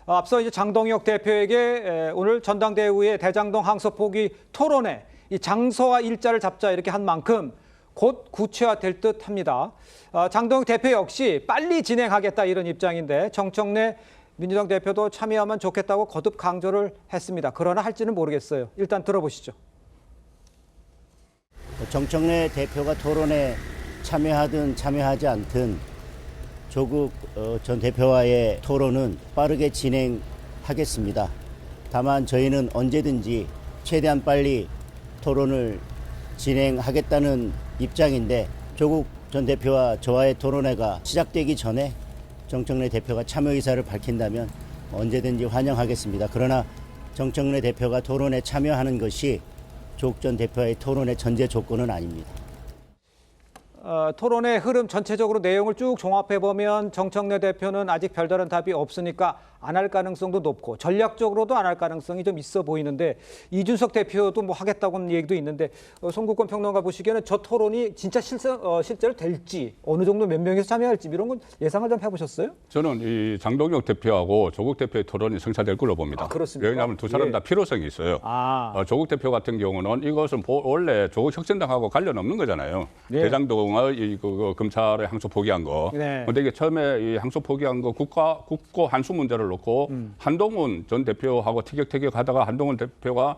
앞서 이제 장동혁 대표에게 오늘 전당대회 후에 대장동 항소 포기 토론회 이 장소와 일자를 잡자 이렇게 한 만큼 곧 구체화될 듯합니다. 장동혁 대표 역시 빨리 진행하겠다 이런 입장인데 정청래 민주당 대표도 참여하면 좋겠다고 거듭 강조를 했습니다. 그러나 할지는 모르겠어요. 일단 들어보시죠. 정청래 대표가 토론에 참여하든 참여하지 않든 조국 전 대표와의 토론은 빠르게 진행하겠습니다. 다만 저희는 언제든지 최대한 빨리 토론을 진행하겠다는 입장인데 조국 전 대표와 저와의 토론회가 시작되기 전에 정청래 대표가 참여 의사를 밝힌다면 언제든지 환영하겠습니다. 그러나 정청래 대표가 토론에 참여하는 것이 조국 전 대표와의 토론의 전제 조건은 아닙니다. 토론의 흐름 전체적으로 내용을 쭉 종합해보면 정청래 대표는 아직 별다른 답이 없으니까 안 할 가능성도 높고 전략적으로도 안 할 가능성이 좀 있어 보이는데 이준석 대표도 뭐 하겠다고는 얘기도 있는데 송국권 평론가 보시기에는 저 토론이 진짜 실제로 될지 어느 정도 몇 명에서 참여할지 이런 건 예상을 좀 해보셨어요? 저는 이 장동혁 대표하고 조국 대표의 토론이 성사될 걸로 봅니다. 그렇습니까? 왜냐하면 두 사람 다 필요성이 있어요. 조국 대표 같은 경우는 이것은 원래 조국 혁신당하고 관련 없는 거잖아요. 네. 대장동의 그 검찰의 항소 포기한 거. 그런데 네. 이게 처음에 이 항소 포기한 거 국고 한수 문제를 놓고 한동훈 전 대표하고 티격태격하다가 한동훈 대표가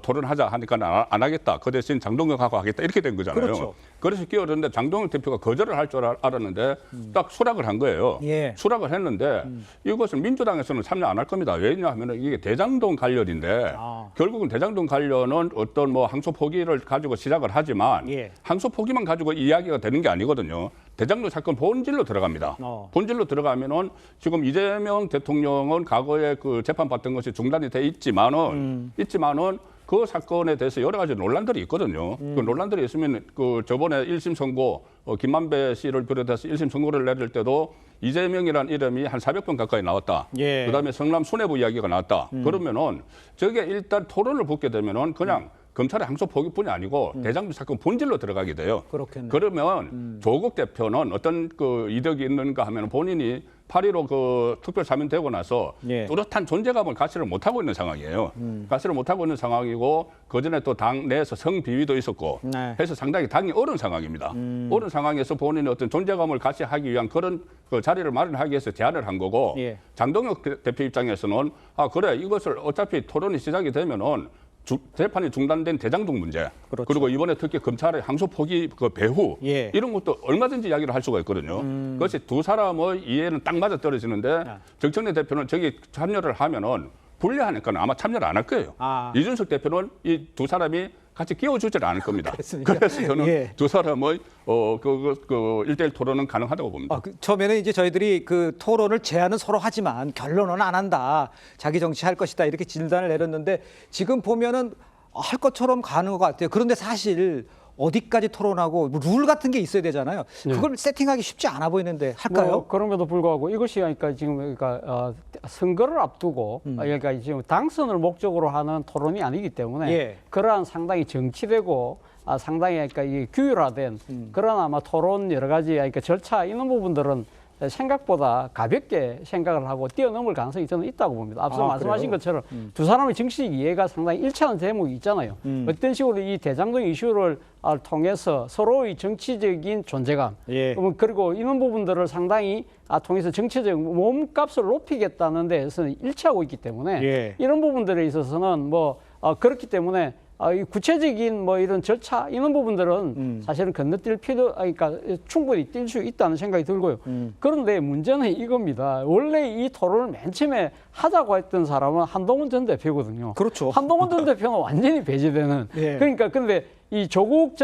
토론하자 하니까 안 하겠다. 그 대신 장동혁하고 하겠다. 이렇게 된 거잖아요. 그렇죠. 그래서 끼어들었는데 장동혁 대표가 거절을 할 줄 알았는데 딱 수락을 한 거예요. 예. 수락을 했는데 이것은 민주당에서는 참여 안 할 겁니다. 왜냐하면 이게 대장동 관련인데 결국은 대장동 관련은 어떤 뭐 항소 포기를 가지고 시작을 하지만 예. 항소 포기만 가지고 이야기가 되는 게 아니거든요. 대장동 사건 본질로 들어갑니다. 본질로 들어가면은 지금 이재명 대통령은 과거에 그 재판받던 것이 중단이 돼 있지만은 그 사건에 대해서 여러 가지 논란들이 있거든요. 그 논란들이 있으면 그 저번에 1심 선고 김만배 씨를 비롯해서 1심 선고를 내릴 때도 이재명이라는 이름이 한 400번 가까이 나왔다. 예. 그다음에 성남 수뇌부 이야기가 나왔다. 그러면은 저게 일단 토론을 붙게 되면은 그냥 검찰의 항소 포기뿐이 아니고 대장동 사건 본질로 들어가게 돼요. 그렇겠네. 그러면 조국 대표는 어떤 그 이득이 있는가 하면 본인이 8.15 그 특별 사면되고 나서 예. 뚜렷한 존재감을 가시를 못하고 있는 상황이에요. 가시를 못하고 있는 상황이고 그전에 또 당 내에서 성비위도 있었고 네. 해서 상당히 당이 어려운 상황입니다. 어려운 상황에서 본인의 어떤 존재감을 가시하기 위한 그런 그 자리를 마련하기 위해서 제안을 한 거고 예. 장동혁 대표 입장에서는 그래 이것을 어차피 토론이 시작이 되면은 재판이 중단된 대장동 문제 그렇죠. 그리고 이번에 특히 검찰의 항소 포기 그 배후 예. 이런 것도 얼마든지 이야기를 할 수가 있거든요. 그것이 두 사람의 이해는 딱 맞아 떨어지는데 정청래 대표는 저기 참여를 하면은 불리하니까 아마 참여를 안 할 거예요. 이준석 대표는 이 두 사람이 같이 끼워주질 않을 겁니다. 그래서 저는 예. 두 사람의 그 1대1 토론은 가능하다고 봅니다. 처음에는 이제 저희들이 그 토론을 제안은 서로 하지만 결론은 안 한다. 자기 정치할 것이다. 이렇게 진단을 내렸는데 지금 보면은 할 것처럼 가는 것 같아요. 그런데 사실 어디까지 토론하고 룰 같은 게 있어야 되잖아요. 그걸 세팅하기 쉽지 않아 보이는데 할까요? 뭐 그럼에도 불구하고 이것이 그러니까 지금 그러니까 선거를 앞두고 그러니까 지금 당선을 목적으로 하는 토론이 아니기 때문에 예. 그러한 상당히 정치되고 상당히 그러니까 이 규율화된 그런 아마 토론 여러 가지 그러니까 절차 이런 부분들은 생각보다 가볍게 생각을 하고 뛰어넘을 가능성이 저는 있다고 봅니다. 앞서 말씀하신 그래요? 것처럼 두 사람의 정치적 이해가 상당히 일치하는 대목이 있잖아요. 어떤 식으로 이 대장동 이슈를 통해서 서로의 정치적인 존재감 예. 그리고 이런 부분들을 상당히 통해서 정치적 몸값을 높이겠다는 데에서는 일치하고 있기 때문에 예. 이런 부분들에 있어서는 뭐 그렇기 때문에 이 구체적인 뭐 이런 절차 이런 부분들은 사실은 건너뛸 그러니까 충분히 뛸 수 있다는 생각이 들고요. 그런데 문제는 이겁니다. 원래 이 토론을 맨 처음에 하자고 했던 사람은 한동훈 전 대표거든요. 그렇죠. 한동훈 전 대표는 완전히 배제되는. 예. 그러니까 근데 이 조국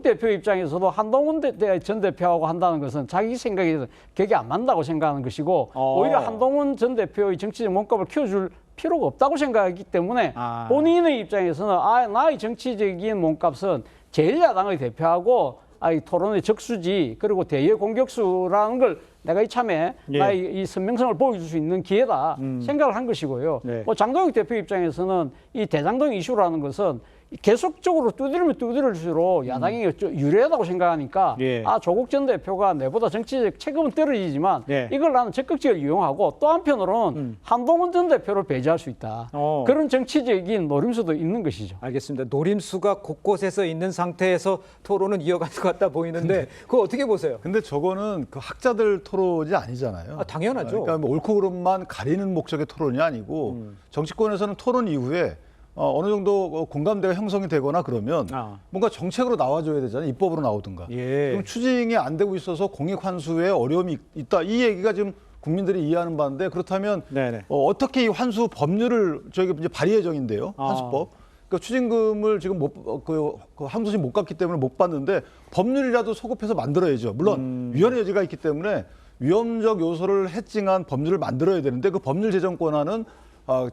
대표 입장에서도 한동훈 전 대표하고 한다는 것은 자기 생각에서 격이 안 맞다고 생각하는 것이고 오히려 한동훈 전 대표의 정치적 몸값을 키워줄 필요가 없다고 생각하기 때문에 본인의 입장에서는 나의 정치적인 몸값은 제1야당의 대표하고 이 토론의 적수지 그리고 대의 공격수라는 걸 내가 이참에 나의 이 선명성을 보여줄 수 있는 기회다 생각을 한 것이고요. 네. 뭐 장동혁 대표 입장에서는 이 대장동 이슈라는 것은 계속적으로 두드리면 두드릴수록 야당이 유리하다고 생각하니까 예. 조국 전 대표가 내보다 정치적 체급은 떨어지지만 예. 이걸 나는 적극적으로 이용하고 또 한편으로는 한동훈 전 대표를 배제할 수 있다. 그런 정치적인 노림수도 있는 것이죠. 알겠습니다. 노림수가 곳곳에서 있는 상태에서 토론은 이어갈 것 같다 보이는데 그거 어떻게 보세요? 근데 저거는 그 학자들 토론이 아니잖아요. 당연하죠. 그러니까 뭐 옳고 그름만 가리는 목적의 토론이 아니고 정치권에서는 토론 이후에 어느 정도 공감대가 형성이 되거나 그러면 뭔가 정책으로 나와줘야 되잖아요. 입법으로 나오든가. 예. 그럼 추진이 안 되고 있어서 공익 환수에 어려움이 있다. 이 얘기가 지금 국민들이 이해하는 바인데 그렇다면 네네. 어떻게 이 환수 법률을 저희가 이제 발의 예정인데요. 환수법. 그러니까 추징금을 지금 그 항소심 못 갔기 때문에 못 받는데 법률이라도 소급해서 만들어야죠. 물론 위헌의 여지가 있기 때문에 위헌적 요소를 해칭한 법률을 만들어야 되는데 그 법률 제정 권한은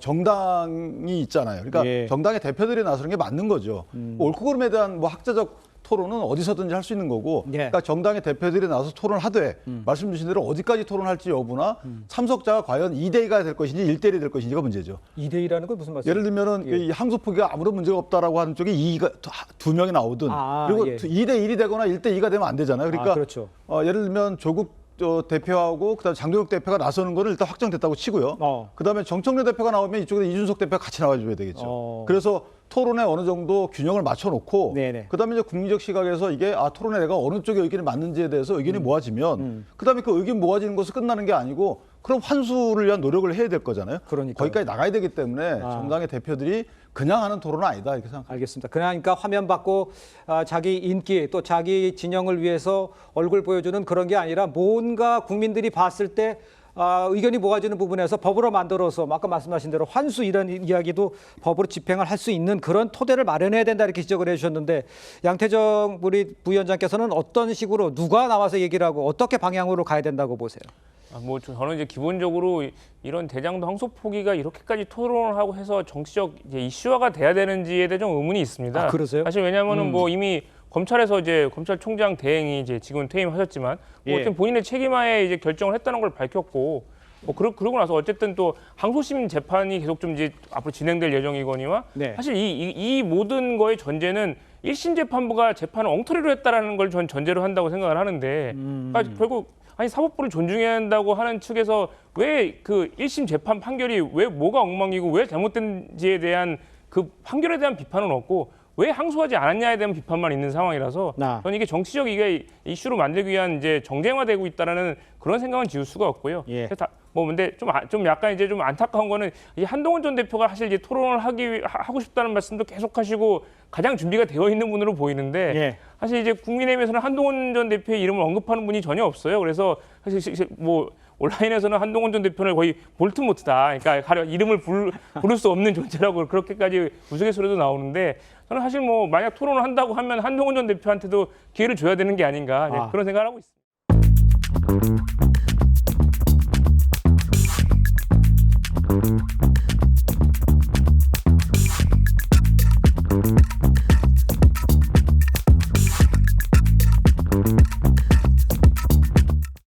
정당이 있잖아요. 그러니까 예. 정당의 대표들이 나서는 게 맞는 거죠. 옳고 그름에 대한 뭐 학자적 토론은 어디서든지 할 수 있는 거고, 예. 그러니까 정당의 대표들이 나서 토론을 하되 말씀 주신 대로 어디까지 토론할지 여부나 참석자가 과연 2대2가 될 것인지 1대1이 될 것인지가 문제죠. 2대2라는 건 무슨 말씀이세요? 예를 들면은 예. 이 항소 포기가 아무런 문제가 없다라고 하는 쪽에 2가 두 명이 나오든 그리고 예. 2대1이 되거나 1대2가 되면 안 되잖아요. 그러니까 그렇죠. 예를 들면 조국 대표하고 그다음 장동혁 대표가 나서는 거는 일단 확정됐다고 치고요. 그다음에 정청래 대표가 나오면 이쪽에 이준석 대표가 같이 나와줘야 되겠죠. 그래서 토론에 어느 정도 균형을 맞춰놓고 네네. 그다음에 이제 국민적 시각에서 이게 토론에 내가 어느 쪽의 의견이 맞는지에 대해서 의견이 모아지면 그다음에 그 의견 모아지는 것을 끝나는 게 아니고 그럼 환수를 위한 노력을 해야 될 거잖아요. 그러니까요. 거기까지 나가야 되기 때문에 정당의 대표들이 그냥 하는 토론은 아니다 이렇게 생각합니다. 알겠습니다. 그러니까 화면 받고 자기 인기 또 자기 진영을 위해서 얼굴 보여주는 그런 게 아니라 뭔가 국민들이 봤을 때 의견이 모아지는 부분에서 법으로 만들어서 아까 말씀하신 대로 환수 이런 이야기도 법으로 집행을 할 수 있는 그런 토대를 마련해야 된다 이렇게 지적을 해주셨는데 양태정 우리 부위원장께서는 어떤 식으로 누가 나와서 얘기를 하고 어떻게 방향으로 가야 된다고 보세요? 뭐 저는 이제 기본적으로 이런 대장동 항소 포기가 이렇게까지 토론을 하고 해서 정치적 이제 이슈화가 돼야 되는지에 대해 좀 의문이 있습니다. 그러세요? 사실 왜냐하면은 뭐 이미 검찰에서 이제 검찰총장 대행이 이제 지금 퇴임하셨지만 뭐 예. 어쨌든 본인의 책임하에 이제 결정을 했다는 걸 밝혔고 뭐 그러고 나서 어쨌든 또 항소심 재판이 계속 좀 이제 앞으로 진행될 예정이거니와 네. 사실 이 모든 거의 전제는 1심 재판부가 재판을 엉터리로 했다라는 걸 전 전제로 한다고 생각을 하는데 그러니까 결국 아니 사법부를 존중해야 한다고 하는 측에서 왜 그 1심 재판 판결이 왜 뭐가 엉망이고 왜 잘못된지에 대한 그 판결에 대한 비판은 없고 왜 항소하지 않았냐에 대한 비판만 있는 상황이라서 저는 이게 정치적 이게 이슈로 만들기 위한 이제 정쟁화되고 있다라는 그런 생각은 지울 수가 없고요. 예. 뭐 근데 좀 약간 이제 좀 안타까운 거는 이 한동훈 전 대표가 사실 이제 토론을 하고 싶다는 말씀도 계속하시고 가장 준비가 되어 있는 분으로 보이는데 예. 사실 이제 국민의힘에서는 한동훈 전 대표의 이름을 언급하는 분이 전혀 없어요. 그래서 사실 뭐 온라인에서는 한동훈 전 대표는 거의 볼트모트다. 그러니까 가령 이름을 부를 수 없는 존재라고 그렇게까지 우스갯소리도 나오는데 저는 사실 뭐 만약 토론을 한다고 하면 한동훈 전 대표한테도 기회를 줘야 되는 게 아닌가 그런 생각을 하고 있습니다.